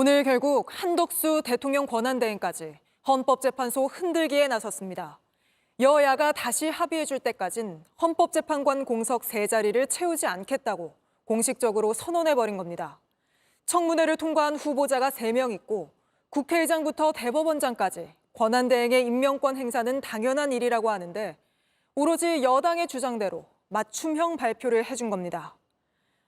오늘 결국 한덕수 대통령 권한대행까지 헌법재판소 흔들기에 나섰습니다. 여야가 다시 합의해줄 때까진 헌법재판관 공석 3자리를 채우지 않겠다고 공식적으로 선언해버린 겁니다. 청문회를 통과한 후보자가 3명 있고 국회의장부터 대법원장까지 권한대행의 임명권 행사는 당연한 일이라고 하는데 오로지 여당의 주장대로 맞춤형 발표를 해준 겁니다.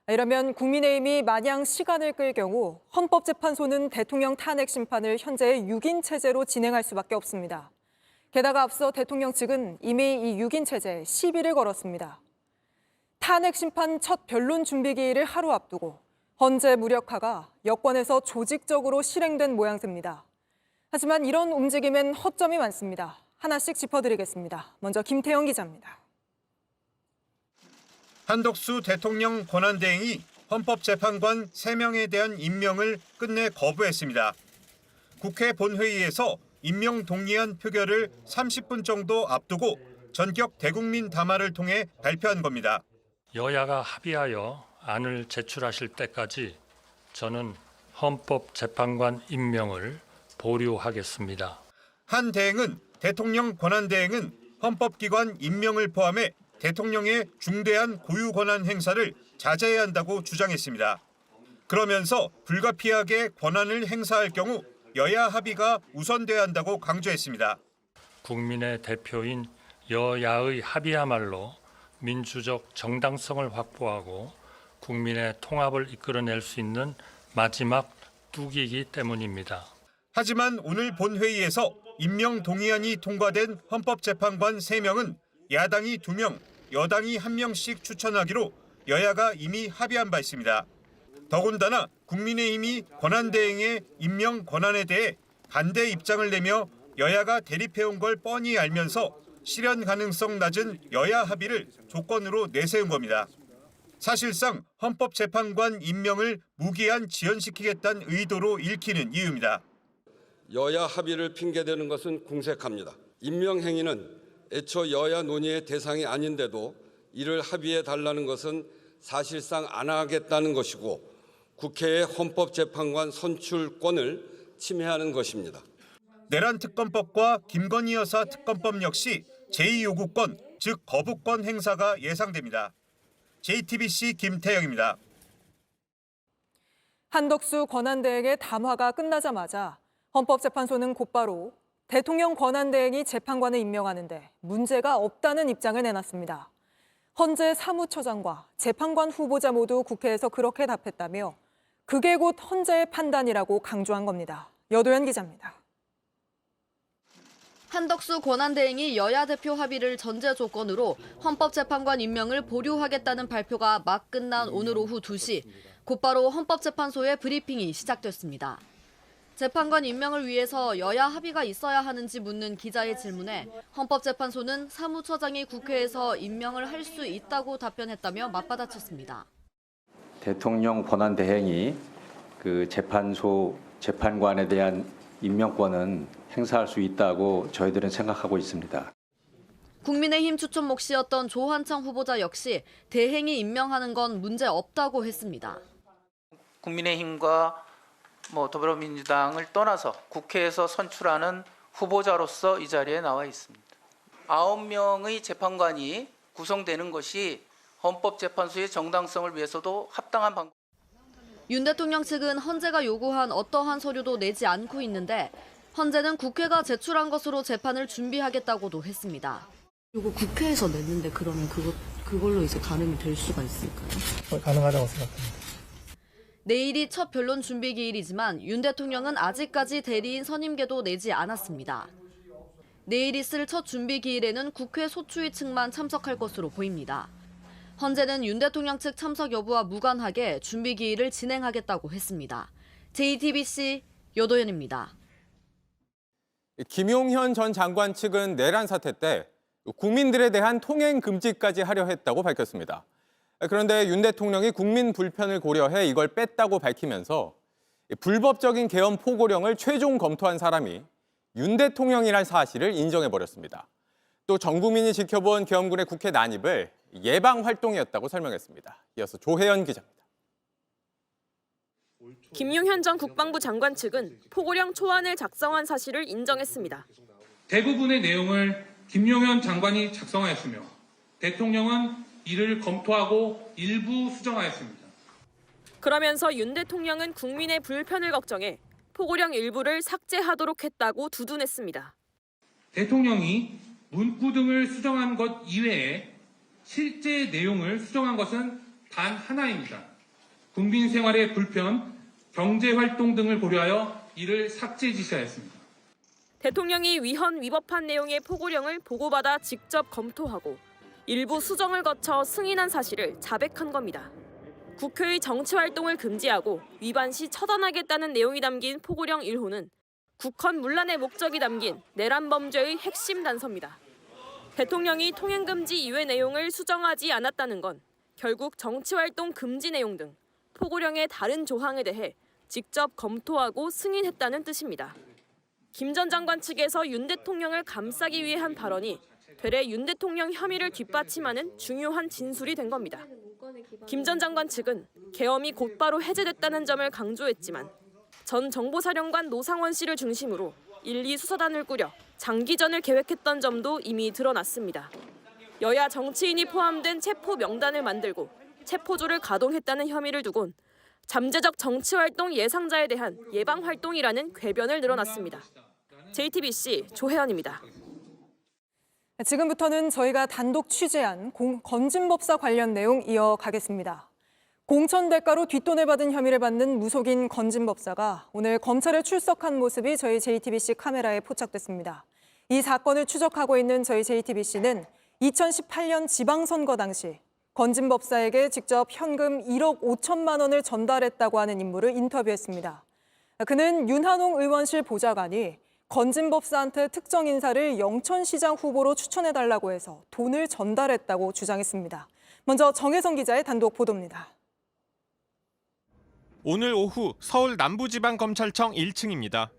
이러면 국민의힘이 마냥 시간을 끌 경우 헌법재판소는 대통령 탄핵 심판을 현재의 6인 체제로 진행할 수밖에 없습니다. 게다가 앞서 대통령 측은 이미 이 6인 체제에 시비를 걸었습니다. 탄핵 심판 첫 변론 준비 기일을 하루 앞두고 헌재 무력화가 여권에서 조직적으로 실행된 모양새입니다. 하지만 이런 움직임엔 허점이 많습니다. 하나씩 짚어드리겠습니다. 먼저 김태영 기자입니다. 한덕수 대통령 권한대행이 헌법재판관 3명에 대한 임명을 끝내 거부했습니다. 국회 본회의에서 임명 동의안 표결을 30분 정도 앞두고 전격 대국민 담화를 통해 발표한 겁니다. 여야가 합의하여 안을 제출하실 때까지 저는 헌법재판관 임명을 보류하겠습니다. 한 대행은 대통령 권한대행은 헌법기관 임명을 포함해 대통령의 중대한 고유 권한 행사를 자제해야 한다고 주장했습니다. 그러면서 불가피하게 권한을 행사할 경우 여야 합의가 우선돼야 한다고 강조했습니다. 국민의 대표인 여야의 합의야말로 민주적 정당성을 확보하고 국민의 통합을 이끌어낼 수 있는 마지막 뚝이기 때문입니다. 하지만 오늘 본회의에서 임명 동의안이 통과된 헌법재판관 3명은 야당이 2명, 여당이 1명씩 추천하기로 여야가 이미 합의한 바 있습니다. 더군다나 국민의힘이 권한대행의 임명 권한에 대해 반대 입장을 내며 여야가 대립해온 걸 뻔히 알면서 실현 가능성 낮은 여야 합의를 조건으로 내세운 겁니다. 사실상 헌법재판관 임명을 무기한 지연시키겠다는 의도로 읽히는 이유입니다. 여야 합의를 핑계대는 것은 궁색합니다. 임명 행위는 애초 여야 논의의 대상이 아닌데도 이를 합의해달라는 것은 사실상 안 하겠다는 것이고 국회의 헌법재판관 선출권을 침해하는 것입니다. 내란 특검법과 김건희 여사 특검법 역시 제2요구권, 즉 거부권 행사가 예상됩니다. JTBC 김태영입니다. 한덕수 권한대행의 담화가 끝나자마자 헌법재판소는 곧바로 대통령 권한대행이 재판관을 임명하는데 문제가 없다는 입장을 내놨습니다. 헌재 사무처장과 재판관 후보자 모두 국회에서 그렇게 답했다며 그게 곧 헌재의 판단이라고 강조한 겁니다. 여도현 기자입니다. 한덕수 권한대행이 여야 대표 합의를 전제 조건으로 헌법재판관 임명을 보류하겠다는 발표가 막 끝난 오늘 오후 2시, 곧바로 헌법재판소의 브리핑이 시작됐습니다. 재판관 임명을 위해서 여야 합의가 있어야 하는지 묻는 기자의 질문에 헌법재판소는 사무처장이 국회에서 임명을 할 수 있다고 답변했다며 맞받아쳤습니다. 대통령 권한대행이 재판소 재판관에 대한 임명권은 행사할 수 있다고 저희들은 생각하고 있습니다. 국민의힘 추천 몫이었던 조환창 후보자 역시 대행이 임명하는 건 문제 없다고 했습니다. 국민의힘과 더불어민주당을 떠나서 국회에서 선출하는 후보자로서 이 자리에 나와 있습니다. 9명의 재판관이 구성되는 것이 헌법재판소의 정당성을 위해서도 합당한 방법. 윤 대통령 측은 헌재가 요구한 어떠한 서류도 내지 않고 있는데 헌재는 국회가 제출한 것으로 재판을 준비하겠다고도 했습니다. 이거 국회에서 냈는데 그러면 그걸로 이제 가늠이 될 수가 있을까요? 가능하다고 생각합니다. 내일이 첫 변론 준비 기일이지만 윤 대통령은 아직까지 대리인 선임계도 내지 않았습니다. 내일 있을 첫 준비 기일에는 국회 소추위 측만 참석할 것으로 보입니다. 헌재는 윤 대통령 측 참석 여부와 무관하게 준비 기일을 진행하겠다고 했습니다. JTBC 여도현입니다. 김용현 전 장관 측은 내란 사태 때 국민들에 대한 통행 금지까지 하려 했다고 밝혔습니다. 그런데 윤 대통령이 국민 불편을 고려해 이걸 뺐다고 밝히면서 불법적인 계엄 포고령을 최종 검토한 사람이 윤 대통령이란 사실을 인정해버렸습니다. 또 전 국민이 지켜본 계엄군의 국회 난입을 예방 활동이었다고 설명했습니다. 이어서 조혜연 기자입니다. 김용현 전 국방부 장관 측은 포고령 초안을 작성한 사실을 인정했습니다. 대부분의 내용을 김용현 장관이 작성하였으며 대통령은 이를 검토하고 일부 수정하였습니다. 그러면서 윤 대통령은 국민의 불편을 걱정해 포고령 일부를 삭제하도록 했다고 두둔했습니다. 대통령이 문구 등을 수정한 것 이외에 실제 내용을 수정한 것은 단 하나입니다. 국민 생활의 불편, 경제 활동 등을 고려하여 이를 삭제 지시하였습니다. 대통령이 위헌 위법한 내용의 포고령을 보고받아 직접 검토하고 일부 수정을 거쳐 승인한 사실을 자백한 겁니다. 국회의 정치활동을 금지하고 위반 시 처단하겠다는 내용이 담긴 포고령 1호는 국헌 문란의 목적이 담긴 내란 범죄의 핵심 단서입니다. 대통령이 통행금지 이외 내용을 수정하지 않았다는 건 결국 정치활동 금지 내용 등 포고령의 다른 조항에 대해 직접 검토하고 승인했다는 뜻입니다. 김 전 장관 측에서 윤 대통령을 감싸기 위해 한 발언이 되레 윤 대통령 혐의를 뒷받침하는 중요한 진술이 된 겁니다. 김 전 장관 측은 계엄이 곧바로 해제됐다는 점을 강조했지만 전 정보사령관 노상원 씨를 중심으로 1, 2수사단을 꾸려 장기전을 계획했던 점도 이미 드러났습니다. 여야 정치인이 포함된 체포 명단을 만들고 체포조를 가동했다는 혐의를 두곤 잠재적 정치활동 예상자에 대한 예방활동이라는 궤변을 늘어났습니다. JTBC 조혜연입니다. 지금부터는 저희가 단독 취재한 건진법사 관련 내용 이어가겠습니다. 공천 대가로 뒷돈을 받은 혐의를 받는 무속인 건진법사가 오늘 검찰에 출석한 모습이 저희 JTBC 카메라에 포착됐습니다. 이 사건을 추적하고 있는 저희 JTBC는 2018년 지방선거 당시 건진법사에게 직접 현금 1억 5천만 원을 전달했다고 하는 인물을 인터뷰했습니다. 그는 윤한홍 의원실 보좌관이 건진법사한테 특정 인사를 영천시장 후보로 추천해달라고 해서 돈을 전달했다고 주장했습니다. 먼저 정혜성 기자의 단독 보도입니다. 오늘 오후 서울 남부지방검찰청 1층입니다.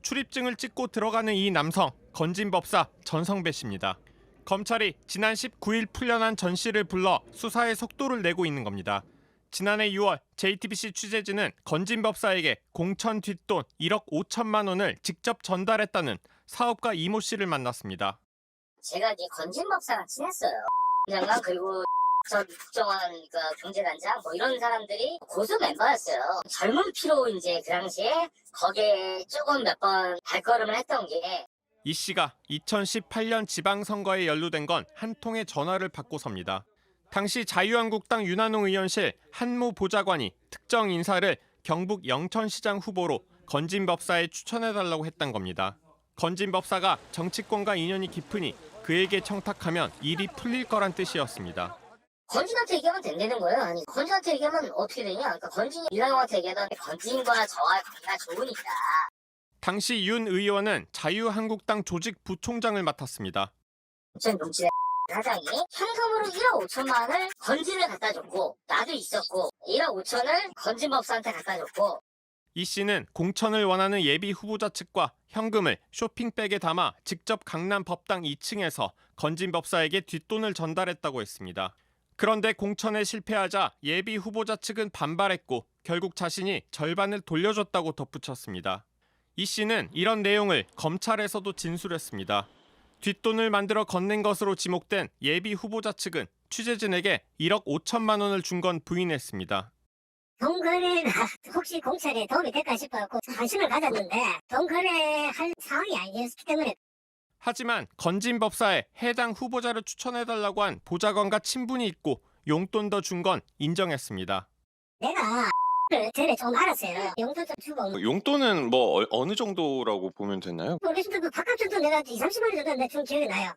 출입증을 찍고 들어가는 이 남성, 건진법사 전성배 씨입니다. 검찰이 지난 19일 풀려난 전 씨를 불러 수사에 속도를 내고 있는 겁니다. 지난해 6월 JTBC 취재진은 건진법사에게 공천 뒷돈 1억 5천만 원을 직접 전달했다는 사업가 이모 씨를 만났습니다. 제가 이제 건진법사랑 친했어요. 장관 그리고 저 국정원 경제단장 이런 사람들이 고수 멤버였어요. 젊은 피로 이제 그 당시에 거기에 조금 몇 번 발걸음을 했던 게 이 씨가 2018년 지방선거에 연루된 건 한 통의 전화를 받고섭니다. 당시 자유한국당 윤한홍 의원실 한모 보좌관이 특정 인사를 경북 영천시장 후보로 건진법사에 추천해달라고 했던 겁니다. 건진법사가 정치권과 인연이 깊으니 그에게 청탁하면 일이 풀릴 거란 뜻이었습니다. 건진한테 얘기하면 된다는 거예요. 아니 건진한테 얘기하면 어떻게 되냐. 그러니까 건진이 윤한홍한테 얘기하던 건진과 저와의 관계가 좋으니까. 당시 윤 의원은 자유한국당 조직 부총장을 맡았습니다. 전 농지대 사장이 현금으로 1억 5천만 원을 건진을 갖다 줬고 나도 있었고 1억 5천을 건진법사한테 갖다 줬고 이 씨는 공천을 원하는 예비 후보자 측과 현금을 쇼핑백에 담아 직접 강남 법당 2층에서 건진법사에게 뒷돈을 전달했다고 했습니다. 그런데 공천에 실패하자 예비 후보자 측은 반발했고 결국 자신이 절반을 돌려줬다고 덧붙였습니다. 이 씨는 이런 내용을 검찰에서도 진술했습니다. 뒷돈을 만들어 건넨 것으로 지목된 예비 후보자 측은 취재진에게 1억 5천만 원을 준 건 부인했습니다. 돈 거래가 혹시 공천에 도움이 될까 싶어서 관심을 가졌는데 돈 거래할 상황이 아니었기 때문에. 하지만 건진법사에 해당 후보자를 추천해달라고 한 보좌관과 친분이 있고 용돈도 준 건 인정했습니다. 내가 전에 좀 알았어요. 용돈 좀 주고. 용돈은 어느 정도라고 보면 되나요? 모르겠는데 바깥쪽도 내가 2, 30만 원 정도 좀 기억이 나요.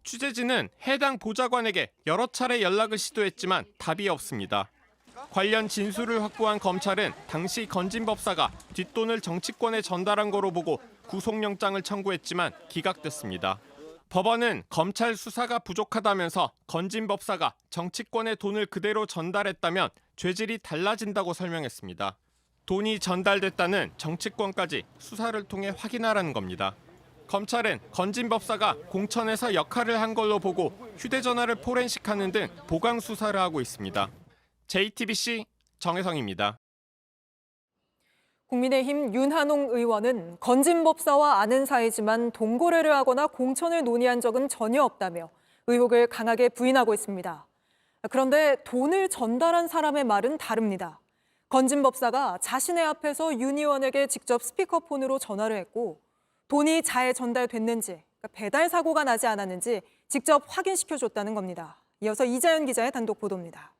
취재진은 해당 보좌관에게 여러 차례 연락을 시도했지만 답이 없습니다. 관련 진술을 확보한 검찰은 당시 건진법사가 뒷돈을 정치권에 전달한 거로 보고 구속영장을 청구했지만 기각됐습니다. 법원은 검찰 수사가 부족하다면서 건진법사가 정치권에 돈을 그대로 전달했다면 죄질이 달라진다고 설명했습니다. 돈이 전달됐다는 정치권까지 수사를 통해 확인하라는 겁니다. 검찰은 건진법사가 공천에서 역할을 한 걸로 보고 휴대전화를 포렌식하는 등 보강 수사를 하고 있습니다. JTBC 정혜성입니다. 국민의힘 윤한홍 의원은 건진법사와 아는 사이지만 동거래를 하거나 공천을 논의한 적은 전혀 없다며 의혹을 강하게 부인하고 있습니다. 그런데 돈을 전달한 사람의 말은 다릅니다. 건진법사가 자신의 앞에서 윤 의원에게 직접 스피커폰으로 전화를 했고 돈이 잘 전달됐는지, 배달 사고가 나지 않았는지 직접 확인시켜줬다는 겁니다. 이어서 이자연 기자의 단독 보도입니다.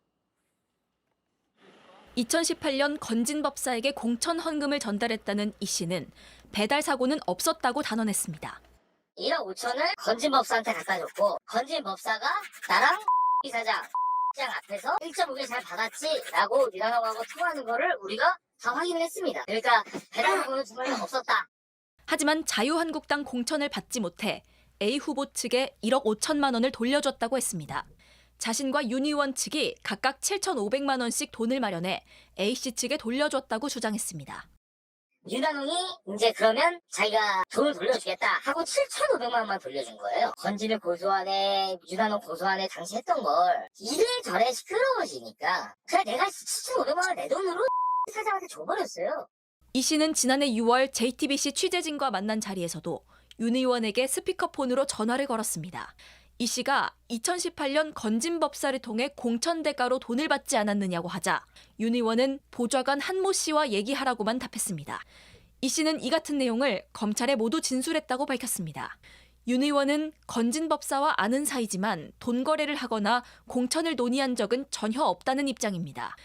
2018년 건진법사에게 공천 헌금을 전달했다는 이 씨는 배달 사고는 없었다고 단언했습니다. 1억 5천을 건진법사한테 갖다 줬고 건진법사가 나랑 이사장 앞에서 1.5개 잘 받았지라고 윤한홍하고 통화하는 거를 우리가 다 확인을 했습니다. 그러니까 배달 사고는 정말 없었다. 하지만 자유한국당 공천을 받지 못해 A 후보 측에 1억 5천만 원을 돌려줬다고 했습니다. 자신과 윤 의원 측이 각각 7,500만 원씩 돈을 마련해 A씨 측에 돌려줬다고 주장했습니다. 윤한홍이 이제 그러면 자기가 돈을 돌려주겠다 하고 7,500만 원만 돌려준 거예요. 건진을 고소안에 윤한홍 고소안에 당시 했던 걸 이래저래 시끄러워지니까 그래 내가 7,500만 원 내 돈으로 사장한테 줘버렸어요. 이 씨는 지난해 6월 JTBC 취재진과 만난 자리에서도 윤 의원에게 스피커폰으로 전화를 걸었습니다. 이 씨가 2018년 건진법사를 통해 공천 대가로 돈을 받지 않았느냐고 하자 윤 의원은 보좌관 한모 씨와 얘기하라고만 답했습니다. 이 씨는 이 같은 내용을 검찰에 모두 진술했다고 밝혔습니다. 윤 의원은 건진법사와 아는 사이지만 돈 거래를 하거나 공천을 논의한 적은 전혀 없다는 입장입니다.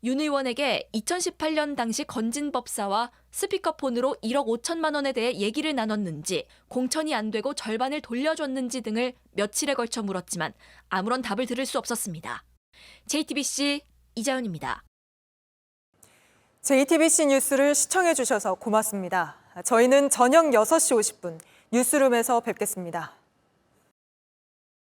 윤 의원에게 2018년 당시 건진법사와 스피커폰으로 1억 5천만 원에 대해 얘기를 나눴는지, 공천이 안 되고 절반을 돌려줬는지 등을 며칠에 걸쳐 물었지만 아무런 답을 들을 수 없었습니다. JTBC 이자연입니다. JTBC 뉴스를 시청해 주셔서 고맙습니다. 저희는 저녁 6시 50분 뉴스룸에서 뵙겠습니다.